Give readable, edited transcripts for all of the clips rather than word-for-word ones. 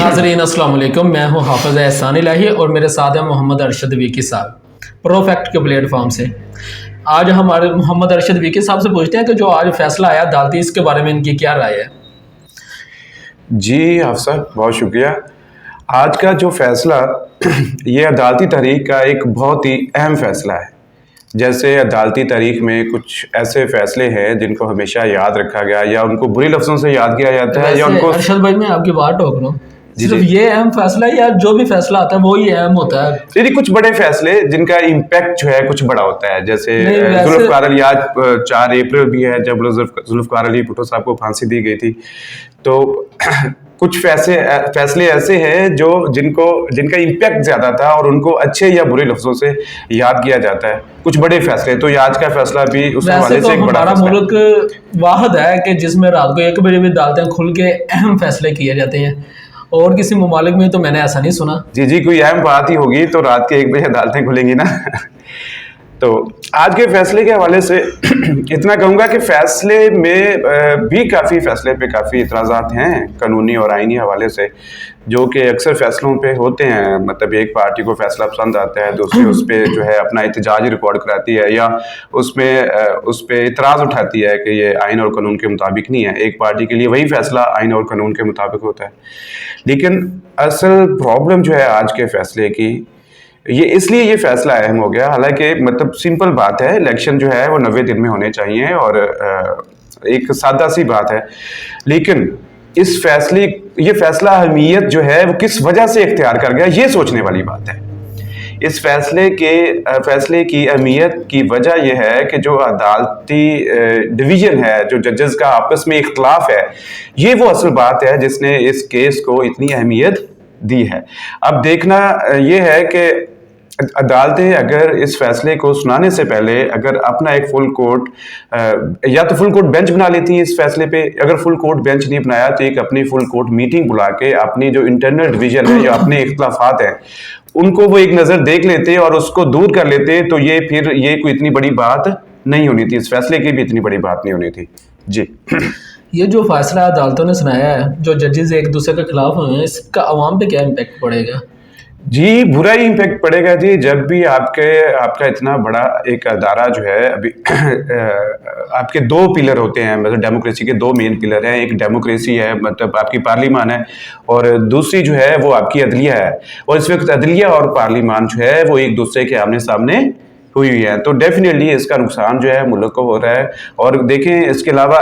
नाज़रीन अस्सलाम वालेकुम, मैं हूं हाफ़िज़ एहसान इलाही और मेरे साथ है मोहम्मद अरशद वीकी साहब प्रोफेक्ट के प्लेटफॉर्म से। आज हमारे मोहम्मद अरशद वीकी साहब से पूछते हैं कि जो आज फैसला आया अदालती, इसके बारे में इनकी क्या राय है। जी हाफ़िज़, बहुत शुक्रिया। आज का जो फ़ैसला ये अदालती तारीख़ का एक बहुत ही अहम फ़ैसला है। जैसे अदालती तारीख़ में कुछ ऐसे फ़ैसले हैं जिनको हमेशा याद रखा गया या उनको बुरे लफ्ज़ों से याद किया जाता है या उनको अरशद भाई मैं आपकी बात टोक रहा हूँ, जी सिर्फ जी ये अहम फैसला है या जो भी फैसला आता है वो ही अहम होता है। यदि कुछ बड़े फैसले जिनका इम्पैक्ट जो है कुछ बड़ा होता है, जैसे नहीं, वैसे- जुल्फ़िकार अली, आज 4 अप्रैल भी है जब जुल्फ़िकार अली भुट्टो साहब को फांसी दी गई थी। तो कुछ फैसले ऐसे हैं जो जिनका इम्पैक्ट ज़्यादा था और उनको अच्छे या बुरे लफ्ज़ों से याद किया जाता है। कुछ बड़े फैसले, तो ये आज का फैसला भी उस वैसे हवाले तो से एक बड़ा हमारा फैसला है। मुल्क वाहद है कि जिसमें रात को 1 बजे भी अदालतें खुल के अहम फैसले किए जाते हैं, और किसी ममालिक में तो मैंने ऐसा नहीं सुना। जी जी, कोई अहम बात ही होगी तो रात के 1 बजे अदालतें खुलेंगी ना। तो आज के फैसले के हवाले से इतना कहूँगा कि फैसले में भी फैसले पे काफ़ी इतराज़ात हैं कानूनी और आइनी हवाले से, जो कि अक्सर फैसलों पे होते हैं। मतलब एक पार्टी को फैसला पसंद आता है, दूसरी उस पर जो है अपना एहतजाज रिकॉर्ड कराती है या उस पर इतराज़ उठाती है कि ये आइन और कानून के मुताबिक नहीं है। एक पार्टी के लिए वही फैसला आइन और कानून के मुताबिक होता है। लेकिन असल प्रॉब्लम जो है आज के फैसले की, इसलिए ये फैसला अहम हो गया। हालांकि मतलब सिंपल बात है, इलेक्शन जो है वो 90 दिन में होने चाहिए और एक सादा सी बात है। लेकिन ये फैसला अहमियत जो है वो किस वजह से इख्तियार कर गया, ये सोचने वाली बात है। इस फैसले की अहमियत की वजह यह है कि जो अदालती डिवीज़न है, जो जजेस का आपस में इख्तलाफ है, ये वो असल बात है जिसने इस केस को इतनी अहमियत दी है। अब देखना ये है कि अदालतें अगर इस फैसले को सुनाने से पहले अगर अपना एक फुल कोर्ट या तो फुल कोर्ट बेंच बना लेती हैं इस फैसले पे, अगर फुल कोर्ट बेंच नहीं बनाया तो एक अपनी फुल कोर्ट मीटिंग बुला के अपनी जो इंटरनल डिवीजन है या अपने इख्तलाफात हैं उनको वो एक नज़र देख लेते और उसको दूर कर लेते, तो ये कोई इतनी बड़ी बात नहीं होनी थी। इस फैसले की भी इतनी बड़ी बात नहीं होनी थी। जी ये जो फैसला अदालतों ने सुनाया है, जो जजेस एक दूसरे के खिलाफ हुए हैं, इसका अवाम पे क्या इम्पैक्ट पड़ेगा। जी, बुरा ही इम्पैक्ट पड़ेगा जी। जब भी आपका इतना बड़ा एक अदारा जो है, अभी आपके 2 पिलर होते हैं, मतलब डेमोक्रेसी के 2 मेन पिलर हैं। एक डेमोक्रेसी है, मतलब आपकी पार्लिमान है, और दूसरी जो है वो आपकी अदलिया है। और इस वक्त अदलिया और पार्लिमान जो है वो एक दूसरे के आमने सामने हुई है, तो डेफिनेटली इसका नुकसान जो है मुल्क को हो रहा है। और देखें, इसके अलावा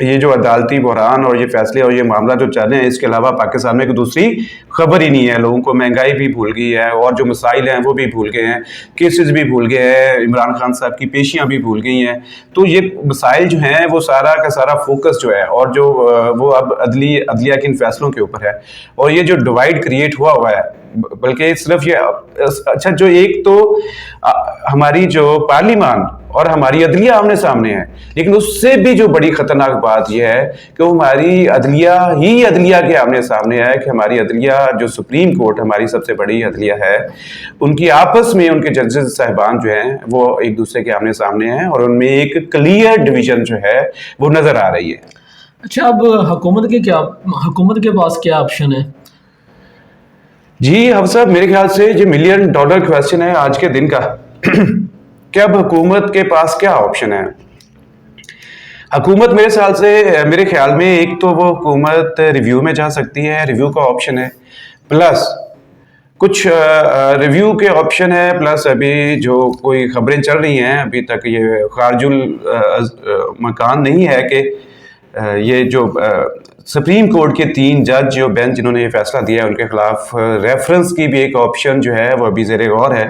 ये जो अदालती बहरान और ये फैसले और ये मामला जो चल रहे हैं, इसके अलावा पाकिस्तान में कोई दूसरी खबर ही नहीं है। लोगों को महंगाई भी भूल गई है और जो मसाइल हैं वो भी भूल गए हैं, केसेस भी भूल गए हैं, इमरान खान साहब की पेशियाँ भी भूल गई हैं। तो ये मसाइल जो हैं वो सारा का सारा फोकस जो है और जो वो अब अदलिया के इन फैसलों के ऊपर है। और ये जो डिवाइड क्रिएट हुआ है, बल्कि सिर्फ ये अच्छा, जो एक तो हमारी जो पार्लिमान और हमारी अदलिया आमने सामने है, लेकिन उससे भी जो बड़ी खतरनाक बात यह है कि हमारी अदलिया के आमने सामने है कि हमारी अदलिया, जो सुप्रीम कोर्ट हमारी सबसे बड़ी अदलिया है, उनकी आपस में उनके जजेस साहिबान जो हैं वो एक दूसरे के आमने सामने हैं और उनमें एक क्लियर डिवीजन जो है वो नजर आ रही है। अच्छा, अब हुकूमत के पास क्या ऑप्शन है। जी हाफ़िज़ साहब, मेरे ख्याल से ये $1 मिलियन क्वेश्चन है आज के दिन का कि अब हुकूमत के पास क्या ऑप्शन है। हुकूमत मेरे ख्याल में एक तो वो हुकूमत रिव्यू में जा सकती है, रिव्यू का ऑप्शन है, प्लस कुछ रिव्यू के ऑप्शन है, प्लस अभी जो कोई खबरें चल रही हैं, अभी तक ये खारजुल मकान नहीं है कि ये जो सुप्रीम कोर्ट के 3 जज जो बेंच जिन्होंने ये फैसला दिया है उनके खिलाफ रेफरेंस की भी एक ऑप्शन जो है वो अभी ज़ेरे गौर है।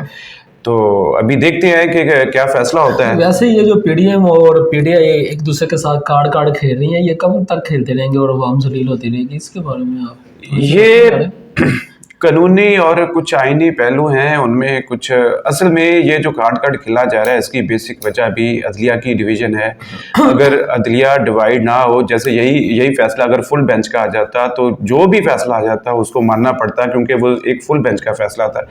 तो अभी देखते हैं कि क्या फैसला होता है। वैसे ये जो पीडीएम और पीडीआई एक दूसरे के साथ कार्ड खेल रही हैं, ये कब तक खेलते रहेंगे और अवाम जलील होती रहेगी, इसके बारे में आप ये कानूनी और कुछ आईनी पहलू हैं, उनमें कुछ असल में ये जो काट खिला जा रहा है इसकी बेसिक वजह भी अदलिया की डिवीज़न है। अगर अदलिया डिवाइड ना हो, जैसे यही फैसला अगर फुल बेंच का आ जाता तो जो भी फैसला आ जाता उसको मानना पड़ता, क्योंकि वो एक फुल बेंच का फैसला था।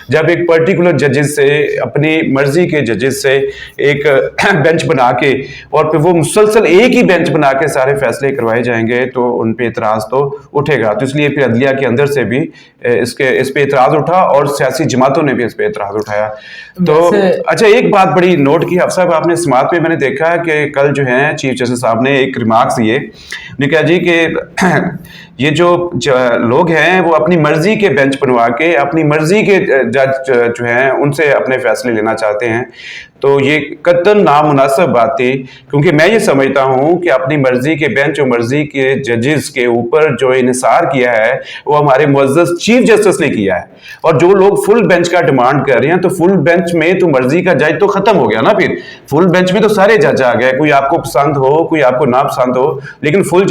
जब एक पर्टिकुलर जजेस से, अपनी मर्जी के जजेस से एक बेंच बना के और फिर वो मुसलसल एक ही बेंच बना के सारे फैसले करवाए जाएंगे तो उन पे इतराज़ तो उठेगा। तो इसलिए फिर अदलिया के अंदर से भी इस पे इतराज़ उठा और सियासी जमातों ने भी इस पे इतराज़ उठाया। तो अच्छा, एक बात बड़ी नोट की अफसर साहब आपने समात में, मैंने देखा कि कल जो है चीफ जस्टिस साहब ने एक रिमार्क्स दिए, उन्होंने कहा जी कि ये जो लोग हैं वो अपनी मर्जी के बेंच बनवा के अपनी मर्जी के जज जो हैं उनसे अपने फैसले लेना चाहते हैं। तो ये कतई नामुनासिब बात थी, क्योंकि मैं ये समझता हूँ कि अपनी मर्जी के बेंच और मर्जी के जजेस के ऊपर जो इन्हिसार किया है वो हमारे मुअज़्ज़ज़ चीफ जस्टिस ने किया है। और जो लोग फुल बेंच का डिमांड कर रहे हैं, तो फुल बेंच में तो मर्जी का जज तो खत्म हो गया ना, फिर फुल बेंच में तो सारे जज आ गए, कोई आपको पसंद हो कोई आपको ना पसंद हो, लेकिन फुल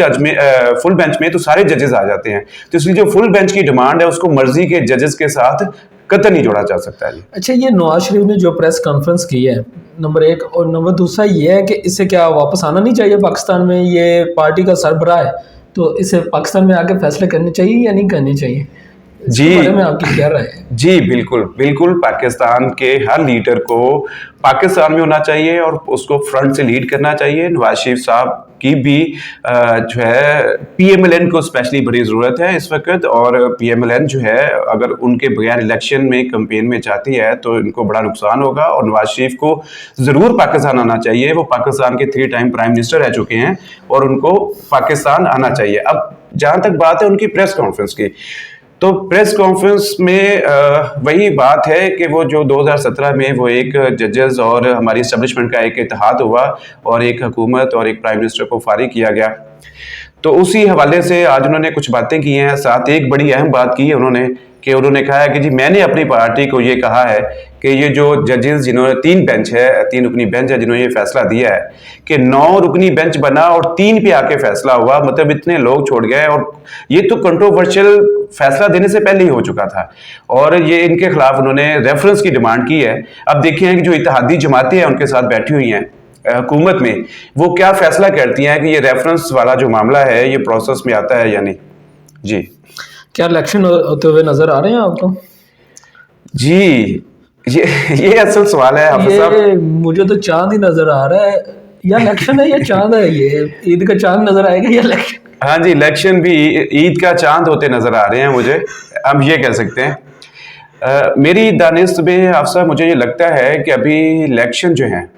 बेंच में तो सारे जजेस आ जाते हैं। तो इसलिए जो फुल बेंच की डिमांड है उसको मर्जी के जजेस के साथ कतई नहीं जोड़ा जा सकता है। अच्छा, ये नवाज शरीफ ने जो प्रेस कॉन्फ्रेंस की है, नंबर एक, और नंबर दूसरा ये है कि इससे क्या वापस आना नहीं चाहिए पाकिस्तान में? ये पार्टी का सरबराह है, तो इसे पाकिस्तान में आके फैसले करने चाहिए या नहीं करने चाहिए? जी, बारे में आपकी क्या राय है? जी बिल्कुल बिल्कुल, पाकिस्तान के हर लीडर को पाकिस्तान में होना चाहिए और उसको फ्रंट से लीड करना चाहिए। नवाज शरीफ साहब की भी जो है PMLN को स्पेशली बड़ी ज़रूरत है इस वक्त, और PMLN जो है अगर उनके बगैर इलेक्शन में कैंपेन में जाती है तो इनको बड़ा नुकसान होगा। और नवाज शरीफ को ज़रूर पाकिस्तान आना चाहिए, वो पाकिस्तान के 3 टाइम प्राइम मिनिस्टर रह चुके हैं और उनको पाकिस्तान आना चाहिए। अब जहाँ तक बात है उनकी प्रेस कॉन्फ्रेंस की, तो प्रेस कॉन्फ्रेंस में वही बात है कि वो जो 2017 में वो एक जजेस और हमारी एस्टेब्लिशमेंट का एक इत्तेहाद हुआ और एक हुकूमत और एक प्राइम मिनिस्टर को फारिग किया गया, तो उसी हवाले से आज उन्होंने कुछ बातें की हैं। साथ एक बड़ी अहम बात की है उन्होंने कहा है कि जी मैंने अपनी पार्टी को ये कहा है कि ये जो जजेस जिन्होंने 3 रुकनी बेंच है जिन्होंने ये फैसला दिया है कि 9 रुकनी बेंच बना और 3 पे आके फैसला हुआ, मतलब इतने लोग छोड़ गए, और ये तो कंट्रोवर्शियल फैसला देने से पहले ही हो चुका था और ये इनके खिलाफ उन्होंने रेफरेंस की डिमांड की है। अब देखिए कि जो इत्तेहादी जमातें हैं उनके साथ बैठी हुई हैं हुकूमत में, वो क्या फैसला करती हैं कि ये रेफरेंस वाला जो मामला है ये प्रोसेस में आता है या नहीं। जी, क्या इलेक्शन होते हुए नजर आ रहे हैं आपको? जी, ये असल सवाल है हाफिज साहब। मुझे तो चांद ही नजर आ रहा है, या इलेक्शन है या चांद है? ये ईद का चांद नजर आएगा या इलेक्शन? हाँ जी, इलेक्शन भी ईद का चांद होते नजर आ रहे हैं मुझे, हम ये कह सकते हैं। मेरी दानिश में हाफिज साहब मुझे ये लगता है कि अभी इलेक्शन जो हैं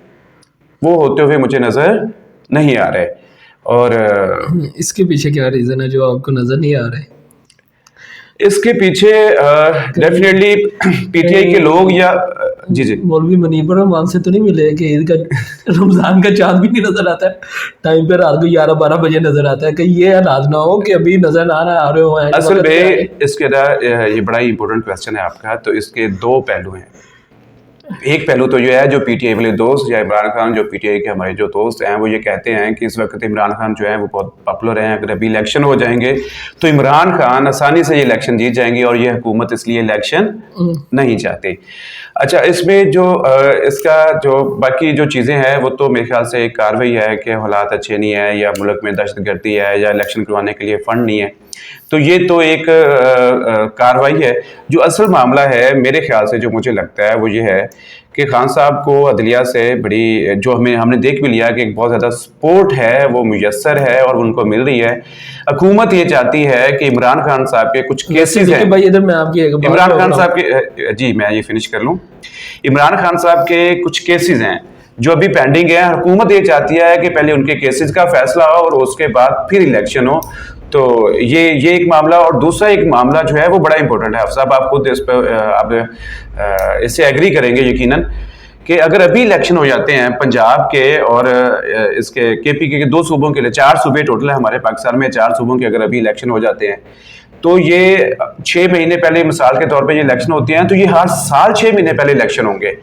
वो होते हुए मुझे नजर नहीं आ रहे, और इसके पीछे क्या रीजन है जो आपको नजर नहीं आ रहे? इसके पीछे डेफिनेटली PTI के लोग या जी मौलवी मुनीबर रहमान से तो नहीं मिले कि ईद का रमजान का चांद भी नहीं नजर आता है टाइम पे, रात को 11-12 बजे नजर आता है? कि ये हालात ना हो कि अभी नजर ना आ रहे हो? असल में इसके ये बड़ा ही इंपॉर्टेंट क्वेश्चन है आपका। तो इसके 2 पहलू हैं। एक पहलू तो ये है जो PTI वाले दोस्त या इमरान खान जो PTI के हमारे जो दोस्त हैं वो ये कहते हैं कि इस वक्त इमरान खान जो है वो बहुत पॉपुलर हैं, अगर अभी इलेक्शन हो जाएंगे तो इमरान खान आसानी से ये इलेक्शन जीत जाएंगे और ये हुकूमत इसलिए इलेक्शन नहीं चाहती। अच्छा, इसमें जो इसका जो बाकी जो चीज़ें हैं वो तो मेरे ख्याल से एक कार्रवाई है कि हालात अच्छे नहीं है या मुल्क में दहशतगर्दी है या इलेक्शन करवाने के लिए फ़ंड नहीं है, तो ये तो एक कार्रवाई है। जो असल मामला है मेरे ख्याल से जो मुझे लगता है वो ये है कि खान साहब को अदलिया से बड़ी जो हमने देख भी लिया कि एक बहुत ज़्यादा सपोर्ट है वो मुयस्सर है और उनको मिल रही है। हुकूमत ये चाहती है कि इमरान खान साहब के कुछ केसेस हैं, भाई इधर मैं आपकी इमरान खान साहब के, जी मैं ये फिनिश कर लूँ, इमरान खान साहब के कुछ केसेस हैं जो अभी पेंडिंग है। हुकूमत ये चाहती है कि पहले उनके केसेस का फैसला हो और उसके बाद फिर इलेक्शन हो। तो ये एक मामला, और दूसरा एक मामला जो है वो बड़ा इंपॉर्टेंट है साहब, आप खुद इस पर आप इससे एग्री करेंगे यकीनन कि अगर अभी इलेक्शन हो जाते हैं पंजाब के और इसके KPK के 2 सूबों के लिए, 4 सूबे टोटल है हमारे पाकिस्तान में, 4 सूबों के अगर अभी इलेक्शन हो जाते हैं तो ये 6 महीने पहले मिसाल के तौर पे ये इलेक्शन होते हैं तो ये हर साल 6 महीने पहले इलेक्शन होंगे।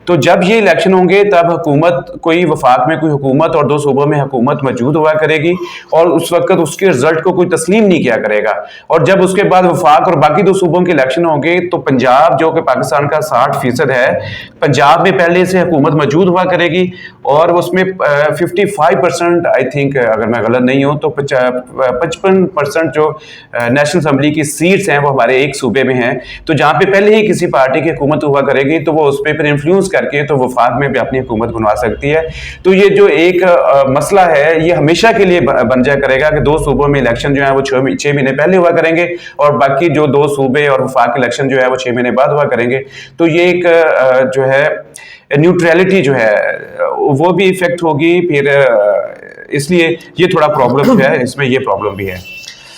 तो जब ये इलेक्शन होंगे तब हुकूमत, कोई वफाक में कोई हुकूमत और 2 सूबों में हुकूमत मौजूद हुआ करेगी और उस वक्त उसके रिजल्ट को कोई तस्लीम नहीं किया करेगा। और जब उसके बाद वफाक और बाकी 2 सूबों के इलेक्शन होंगे तो पंजाब, जो कि पाकिस्तान का 60% है, पंजाब में पहले से हुकूमत मौजूद हुआ करेगी और उसमें 55% आई थिंक, अगर मैं गलत नहीं हूँ तो 55% जो नेशनल असम्बली की सीट्स हैं वो हमारे एक सूबे में हैं। तो जहाँ पे पहले ही किसी पार्टी की हुकूमत हुआ करेगी तो वो उस पर फिर इन्फ्लुएंस करके तो वफाक में भी अपनी हुकूमत बनवा सकती है। तो ये जो एक मसला है ये हमेशा के लिए बन जाया करेगा कि 2 सूबों में इलेक्शन जो है वो 6 महीने पहले हुआ करेंगे और बाकी जो 2 सूबे और वफाक इलेक्शन जो है वो 6 महीने बाद हुआ करेंगे। तो ये एक जो है न्यूट्रलिटी जो है वो भी इफेक्ट होगी फिर, इसलिए ये थोड़ा प्रॉब्लम है, इसमें ये प्रॉब्लम भी है।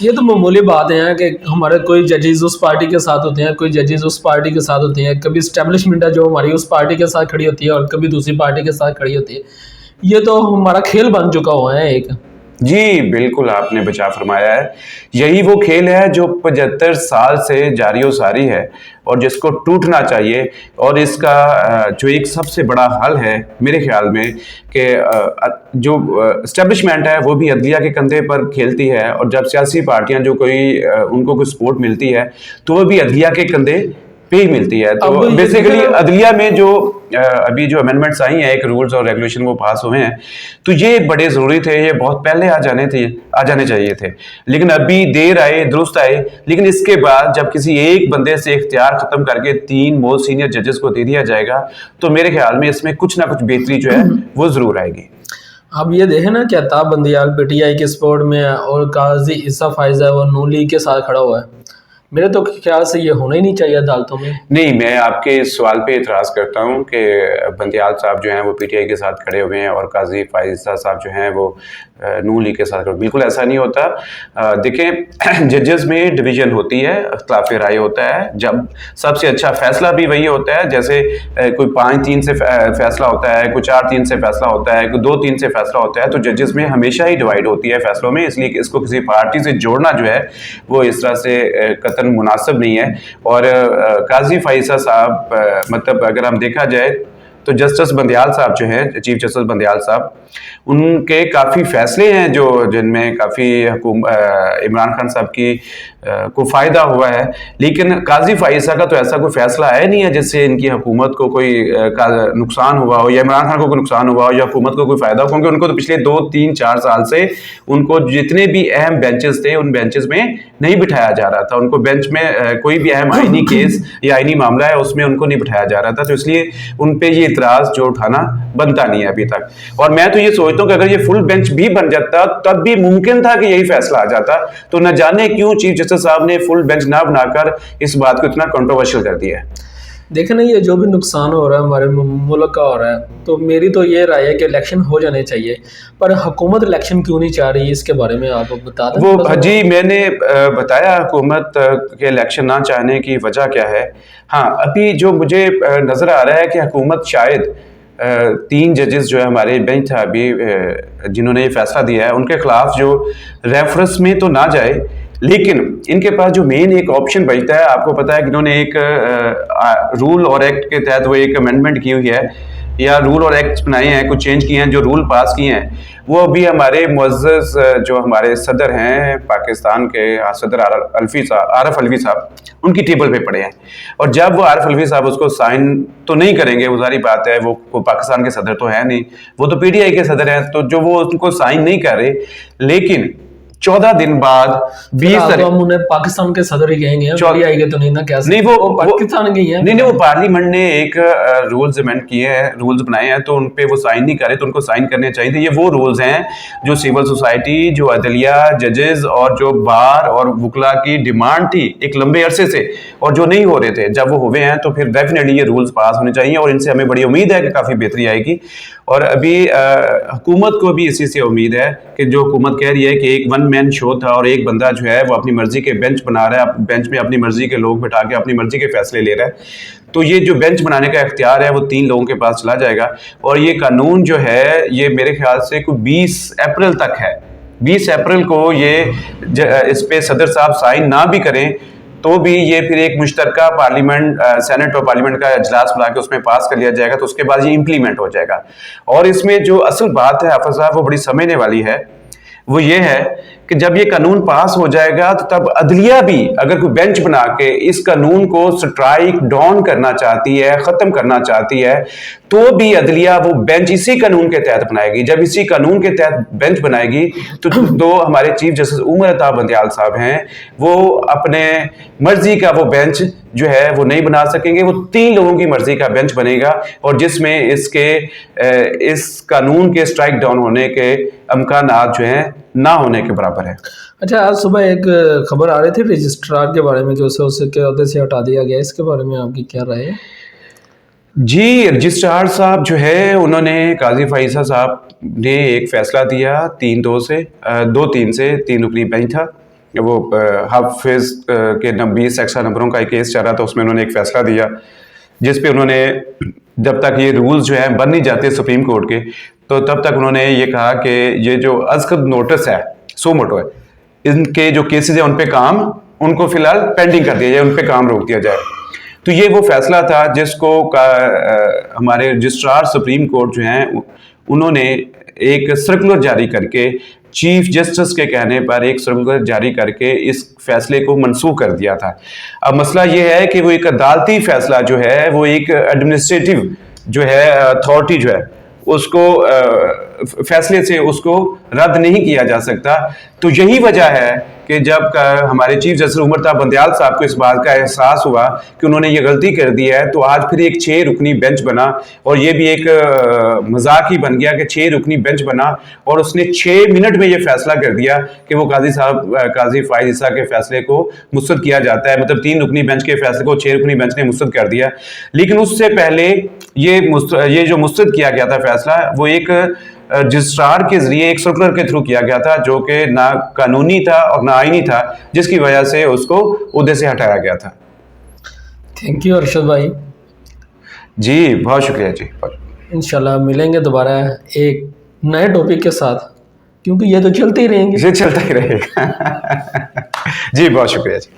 ये तो मामूली बात है कि हमारे कोई जजेस उस पार्टी के साथ होते हैं, कोई जजेस उस पार्टी के साथ होते हैं, कभी इस्टेब्लिशमेंट है जो हमारी उस पार्टी के साथ खड़ी होती है और कभी दूसरी पार्टी के साथ खड़ी होती है। ये तो हमारा खेल बन चुका हुआ है एक। जी बिल्कुल, आपने बचा फरमाया है। यही वो खेल है जो 75 साल से जारी व सारी है और जिसको टूटना चाहिए। और इसका जो एक सबसे बड़ा हल है मेरे ख्याल में कि जो इस्टेब्लिशमेंट है वो भी अदलिया के कंधे पर खेलती है और जब सियासी पार्टियां जो कोई उनको कोई सपोर्ट मिलती है तो वो भी अदलिया के कंधे पे ही मिलती है। तो बेसिकली अदलिया में जो अभी जो अमेंडमेंट्स आई हैं, एक रूल्स और रेगुलेशन वो पास हुए हैं, तो ये बड़े ज़रूरी थे, ये बहुत पहले आ जाने चाहिए थे, लेकिन अभी देर आए दुरुस्त आए। लेकिन इसके बाद जब किसी एक बंदे से इख्तियार ख़त्म करके 3 मोस्ट सीनियर जजेस को दे दिया जाएगा तो मेरे ख्याल में इसमें कुछ ना कुछ बेहतरी जो है वो ज़रूर आएगी। अब ये देखें ना कि अताब बंदियाल पीटीआई के सपोर्ट में है और काजी ईसा फाइज है वो नून लीग के साथ खड़ा हुआ है। मेरे तो ख्याल से ये होना ही नहीं चाहिए अदालतों में। नहीं, मैं आपके इस सवाल पे इतराज़ करता हूँ कि बंदियाल साहब जो हैं वो पीटीआई के साथ खड़े हुए हैं और काजी फाइज़ा साहब जो हैं वो नून लीग के साथ खड़े। बिल्कुल ऐसा नहीं होता। देखें, जजेस में डिवीज़न होती है, इख्तिलाफ राय होता है, जब सबसे अच्छा फैसला भी वही होता है। जैसे कोई 5-3 से फैसला होता है, कोई 4-3 से फैसला होता है, कोई 2-3 से फैसला होता है, तो जजेस में हमेशा ही डिवाइड होती है फैसलों में। इसलिए इसको किसी पार्टी से जोड़ना जो है वो इस तरह से कतन मुनासिब नहीं है। और काजी फाइज़ा साहब, मतलब अगर हम देखा जाए तो जस्टिस बंदियाल साहब जो हैं, चीफ जस्टिस बंदियाल साहब, उनके काफ़ी फैसले हैं जो जिनमें काफ़ी इमरान खान साहब की को फ़ायदा हुआ है। लेकिन काजी फाइज़ा का तो ऐसा कोई फैसला है नहीं है जिससे इनकी हुकूमत को कोई नुकसान हुआ हो या इमरान खान को कोई नुकसान हुआ हो या हुकूमत को कोई फ़ायदा हो, क्योंकि उनको तो पिछले 2-3-4 साल से उनको जितने भी अहम बेंचेस थे उन बेंचेस में नहीं बिठाया जा रहा था। उनको बेंच में कोई भी अहम आईनी केस या आईनी मामला है उसमें उनको नहीं बिठाया जा रहा था, तो इसलिए उन पर ये इतराज़ जो उठाना बनता नहीं है अभी तक। और मैं तो ये सोचता हूँ कि अगर ये फुल बेंच भी बन जाता तब भी मुमकिन था कि यही फैसला आ जाता। तो न जाने क्यों चीफ जस्टिस साहब ने फुल बेंच ना बनाकर इस बात को इतना कंट्रोवर्शियल कर दिया है। देखें ना, ये जो भी नुकसान हो रहा है हमारे मुल्क का हो रहा है, तो मेरी तो ये राय है कि इलेक्शन हो जाने चाहिए, पर हुकूमत इलेक्शन क्यों नहीं चाह रही, इसके बारे में आप बता दें। वो जी, मैंने बताया हुकूमत के इलेक्शन ना चाहने की वजह क्या है। हाँ, अभी जो मुझे नज़र आ रहा है कि हुकूमत शायद 3 जजेस जो है हमारे बेंच था अभी जिन्होंने ये फैसला दिया है उनके खिलाफ जो रेफरेंस में तो ना जाए, लेकिन इनके पास जो मेन एक ऑप्शन बचता है, आपको पता है कि इन्होंने एक रूल और एक्ट के तहत वो एक अमेंडमेंट की हुई है या रूल और एक्ट बनाए हैं, कुछ चेंज किए हैं, जो रूल पास किए हैं वो अभी हमारे मुअज़्ज़ज़ जो हमारे सदर हैं पाकिस्तान के, सदर आरफ अलवी साहब, उनकी टेबल पे पड़े हैं। और जब वो आरफ अलवी साहब उसको साइन तो नहीं करेंगे, वो सारी बात है, वो पाकिस्तान के सदर तो है नहीं, वो तो पीटीआई के सदर हैं, तो जो वो उनको साइन नहीं कर रहे, लेकिन 14 दिन बाद 20 तारीख हम उन्हें पाकिस्तान के सदर ही कहेंगे, पीटीआई के तो नहीं ना, कैसे? नहीं, वो पाकिस्तान के हैं। नहीं, वो पार्लियामेंट ने एक रूल्स अमेंड किए हैं, रूल्स बनाए हैं, तो उन पे वो साइन नहीं करे तो उनको साइन करने चाहिए थे। ये वो रूल्स हैं जो सिविल सोसाइटी, जो अदलिया, जजेस और जो बार और वकला की डिमांड थी एक लंबे अरसे से और जो नहीं हो रहे थे, जब वो हुए हैं तो फिर डेफिनेटली ये रूल्स पास होने चाहिए और इनसे हमें बड़ी उम्मीद है कि काफ़ी बेहतरी आएगी। और अभी हुकूमत को भी इसी से उम्मीद है कि जो हुकूमत कह रही है कि एक 1 मैन शो था और एक बंदा जो है वो अपनी मर्जी के बेंच बना रहा है, बेंच में अपनी मर्जी के लोग बिठा के अपनी मर्जी के फैसले ले रहा है, तो ये जो बेंच बनाने का इख्तियार है वो 3 लोगों के पास चला जाएगा। और ये कानून जो है ये मेरे ख्याल से कोई 20 अप्रैल तक है। 20 अप्रैल को ये इस पे सदर साहब साइन ना भी करें तो भी ये फिर एक मुश्तरका पार्लियामेंट, सेनेट और पार्लियामेंट का इजलास बुला के उसमें पास कर लिया जाएगा, तो उसके बाद ये इम्प्लीमेंट हो जाएगा। और इसमें जो असल बात है हाफिज साहब, वो बड़ी समझने वाली है। वो ये है कि जब ये कानून पास हो जाएगा तो तब अदलिया भी अगर कोई बेंच बना के इस कानून को स्ट्राइक डाउन करना चाहती है, ख़त्म करना चाहती है, तो भी अदलिया वो बेंच इसी कानून के तहत बनाएगी। जब इसी कानून के तहत बेंच बनाएगी तो हमारे चीफ जस्टिस उमर अता बंदियाल साहब हैं, वो अपने मर्जी का वो बेंच जो है वो नहीं बना सकेंगे। वो 3 लोगों की मर्जी का बेंच बनेगा और जिसमें इस कानून के स्ट्राइक डाउन होने के अमकानात जो हैं ना होने के बराबर है। अच्छा, आज सुबह एक खबर आ रही थी रजिस्ट्रार के बारे में कि उसे उसके अहदे से हटा दिया गया, इसके बारे में आपकी क्या राय है? जी, रजिस्ट्रार साहब जो है उन्होंने, काजी फाइसा साहब ने एक फैसला दिया 2-3 से 3 रुकनी बेंच था वो, हाफिज के 20 एक्स्ट्रा नंबरों का एक केस चल रहा था, उसमें उन्होंने एक फैसला दिया जिस पे उन्होंने, जब तक ये रूल्स जो हैं बन नहीं जाते सुप्रीम कोर्ट के, तो तब तक उन्होंने ये कहा कि ये जो अज़खद नोटिस है, सो मोटो है, इनके जो केसेस हैं उन पे काम, उनको फिलहाल पेंडिंग कर दिया जाए, उन पे काम रोक दिया जाए। तो ये वो फैसला था जिसको हमारे रजिस्ट्रार सुप्रीम कोर्ट जो हैं उन्होंने एक सर्कुलर जारी करके, चीफ जस्टिस के कहने पर एक सर्कुलर जारी करके इस फैसले को मनसूख कर दिया था। अब मसला ये है कि वो एक अदालती फैसला जो है वो एक एडमिनिस्ट्रेटिव जो है अथॉरिटी जो है उसको फैसले से उसको रद्द नहीं किया जा सकता। तो यही वजह है कि जब हमारे चीफ जस्टिस उमर अता बंदियाल साहब को इस बात का एहसास हुआ कि उन्होंने ये गलती कर दी है, तो आज फिर एक 6 रुकनी बेंच बना और ये भी एक मजाक ही बन गया कि 6 रुकनी बेंच बना और उसने 6 मिनट में ये फैसला कर दिया कि वो काजी फाइज ईसा के फैसले को मुस्तरद किया जाता है। मतलब 3 रुकनी बेंच के फैसले को 6 रुकनी बेंच ने मुस्तरद कर दिया। लेकिन उससे पहले ये जो मुस्तरद किया गया था फैसला, वो एक रजिस्ट्रार के जरिए एक सर्कुलर के थ्रू किया गया था जो कि ना कानूनी था और ना आईनी था, जिसकी वजह से उसको ओहदे से हटाया गया था। थैंक यू अरशद भाई। जी बहुत शुक्रिया जी। इंशाल्लाह मिलेंगे दोबारा एक नए टॉपिक के साथ, क्योंकि ये तो चलते ही रहेंगे। ये चलता ही रहेगा। जी बहुत शुक्रिया जी।